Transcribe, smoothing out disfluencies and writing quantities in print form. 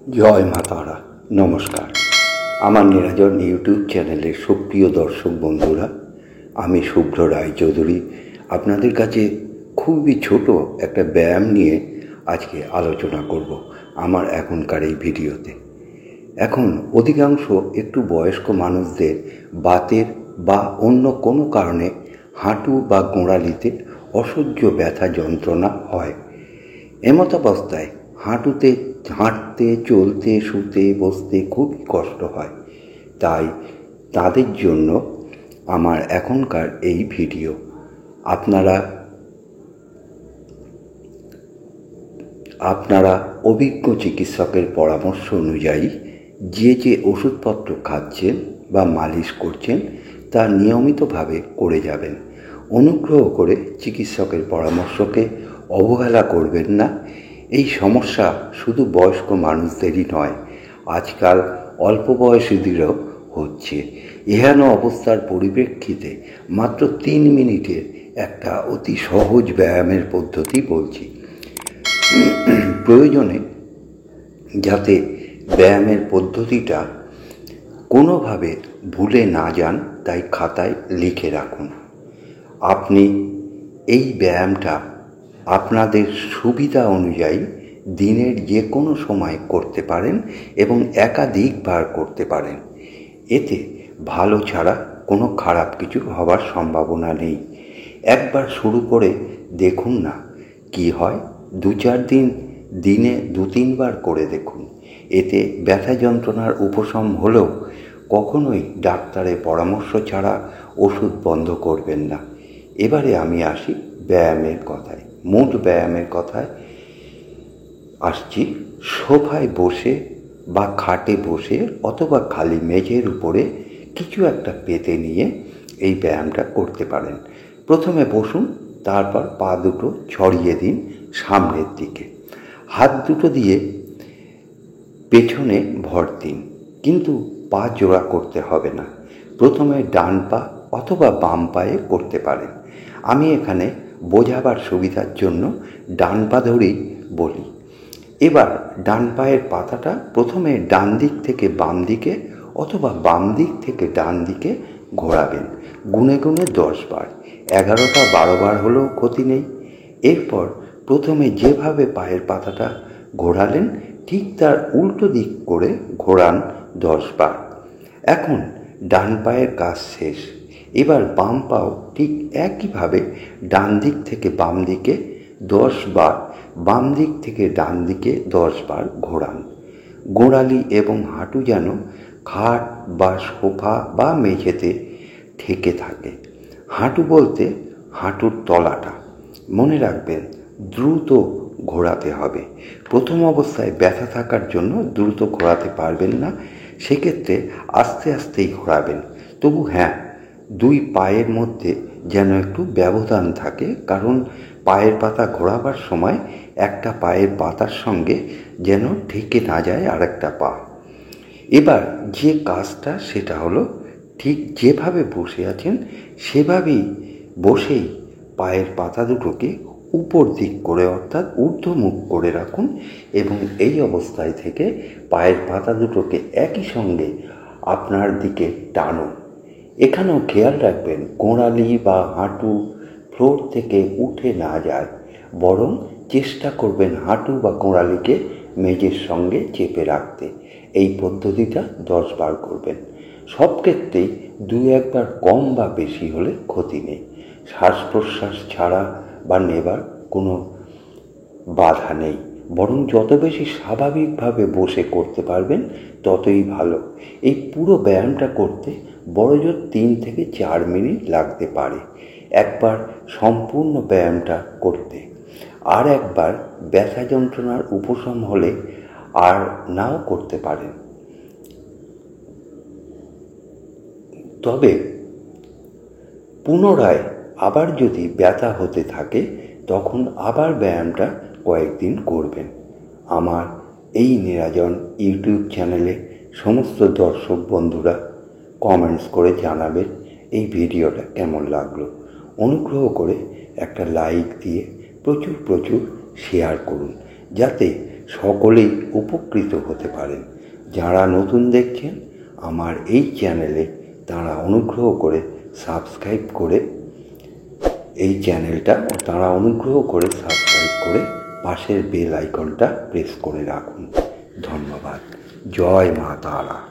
জয় মা তারা। নমস্কার। আমার নিরাজন ইউটিউব চ্যানেলের সুপ্রিয় দর্শক বন্ধুরা, আমি শুভ্র রায়চৌধুরী আপনাদের কাছে খুবই ছোট একটা ব্যায়াম নিয়ে আজকে আলোচনা করব আমার এখনকার এই ভিডিওতে। এখন অধিকাংশ একটু বয়স্ক মানুষদের বাতের বা অন্য কোনো কারণে হাঁটু বা গোড়ালিতে অসহ্য ব্যথা যন্ত্রণা হয়। এমতাবস্থায় হাঁটুতে হাঁটতে, চলতে, শুতে, বসতে খুবই কষ্ট হয়। তাই তাদের জন্য আমার এখনকার এই ভিডিও। আপনারা অভিজ্ঞ চিকিৎসকের পরামর্শ অনুযায়ী যে ওষুধপত্র খাচ্ছেন বা মালিশ করছেন তা নিয়মিতভাবে করে যাবেন। অনুগ্রহ করে চিকিৎসকের পরামর্শকে অবহেলা করবেন না। এই সমস্যা শুধু বয়স্ক মানুষদেরই নয়, আজকাল অল্প বয়সীদেরও হচ্ছে। এহেন অবস্থার পরিপ্রেক্ষিতে মাত্র 3 মিনিটের একটা অতি সহজ ব্যায়ামের পদ্ধতি বলছি। প্রয়োজনে যাতে ব্যায়ামের পদ্ধতিটা কোনোভাবে ভুলে না যান, তাই খাতায় লিখে রাখুন। আপনি এই ব্যায়ামটা আপনাদের সুবিধা অনুযায়ী দিনের যে কোনো সময় করতে পারেন এবং একাধিকবার করতে পারেন। এতে ভালো ছাড়া কোনো খারাপ কিছু হওয়ার সম্ভাবনা নেই। একবার শুরু করে দেখুন না কি হয়। 2-4 দিনে 2-3 বার করে দেখুন। এতে ব্যথা যন্ত্রণার উপশম হলেও কখনোই ডাক্তারের পরামর্শ ছাড়া ওষুধ বন্ধ করবেন না। এবারে আমি আসি ব্যায়ামের কথায়, মূল ব্যায়ামের কথায় আসছি। সোফায় বসে বা খাটে বসে অথবা খালি মেঝের উপরে কিছু একটা পেতে নিয়ে এই ব্যায়ামটা করতে পারেন। প্রথমে বসুন, তারপর পা দুটো ছড়িয়ে দিন সামনের দিকে। হাত দুটো দিয়ে পেছনে ভর দিন, কিন্তু পা জোড়া করতে হবে না। প্রথমে ডান পা অথবা বাম পায়ে করতে পারেন। আমি এখানে বোঝাবার সুবিধার জন্য ডান পা ধরেই বলি। এবার ডান পায়ের পাতাটা প্রথমে ডান দিক থেকে বাম দিকে অথবা বাম দিক থেকে ডান দিকে ঘোরাবেন। গুনে গুনে 10 বার, 11 বা 12 বার হলেও ক্ষতি নেই। এরপর প্রথমে যেভাবে পায়ের পাতাটা ঘোরালেন ঠিক তার উল্টো দিক করে ঘোরান 10 বার। এখন ডান পায়ের কাজ শেষ। এবার বাম পাও ঠিক একইভাবে ডান দিক থেকে বাম দিকে 10 বার, বাম দিক থেকে ডান দিকে 10 বার ঘোরান। গোড়ালি এবং হাঁটু যেন খাট বা সোফা বা মেঝেতে ঠেকে থাকে। হাঁটু বলতে হাঁটুর তলাটা। মনে রাখবেন, দ্রুত ঘোরাতে হবে। প্রথম অবস্থায় ব্যথা থাকার জন্য দ্রুত ঘোরাতে পারবেন না, সেক্ষেত্রে আস্তে আস্তেই ঘোরাবেন। তবু হ্যাঁ, 2 পায়ের মধ্যে যেন একটু ব্যবধান থাকে, কারণ পায়ের পাতা ঘোরাবার সময় একটা পায়ের পাতার সঙ্গে যেন ঠেকে না যায় আরেকটা পা। এবার যে কাজটা সেটা হলো, ঠিক যেভাবে বসে আছেন সেভাবেই বসেই পায়ের পাতা দুটোকে উপর দিক করে অর্থাৎ ঊর্ধ্বমুখ করে রাখুন এবং এই অবস্থায় থেকে পায়ের পাতা দুটোকে একই সঙ্গে আপনার দিকে টানুন। এখানেও খেয়াল রাখবেন গোড়ালি বা হাঁটু ফ্লোর থেকে উঠে না যায়, বরং চেষ্টা করবেন হাঁটু বা গোড়ালিকে মেঝের সঙ্গে চেপে রাখতে। এই পদ্ধতিটা 10 বার করবেন। সব ক্ষেত্রেই 2-1 বার কম বা বেশি হলে ক্ষতি নেই। শ্বাস প্রশ্বাস ছাড়া বা নেবার কোনো বাধা নেই, বরং যত বেশি স্বাভাবিকভাবে বসে করতে পারবেন ততই ভালো। এই পুরো ব্যায়ামটা করতে বড়জোর 3 থেকে 4 মিনিট লাগতে পারে একবার সম্পূর্ণ ব্যায়ামটা করতে। আর একবার ব্যথা যন্ত্রণার উপশম হলে আর নাও করতে পারেন। তবে পুনরায় আবার যদি ব্যথা হতে থাকে তখন আবার ব্যায়ামটা কয়েকদিন করবেন। আমার এই নিরাজন ইউটিউব চ্যানেলে সমস্ত দর্শক বন্ধুরা কমেন্টস করে জানাবেন এই ভিডিওটা কেমন লাগলো। অনুগ্রহ করে একটা লাইক দিয়ে প্রচুর শেয়ার করুন, যাতে সকলেই উপকৃত হতে পারেন। যারা নতুন দেখছেন আমার এই চ্যানেলে, তারা অনুগ্রহ করে সাবস্ক্রাইব করে পাশের বেল আইকনটা প্রেস করে রাখুন। ধন্যবাদ। জয় মা তারা।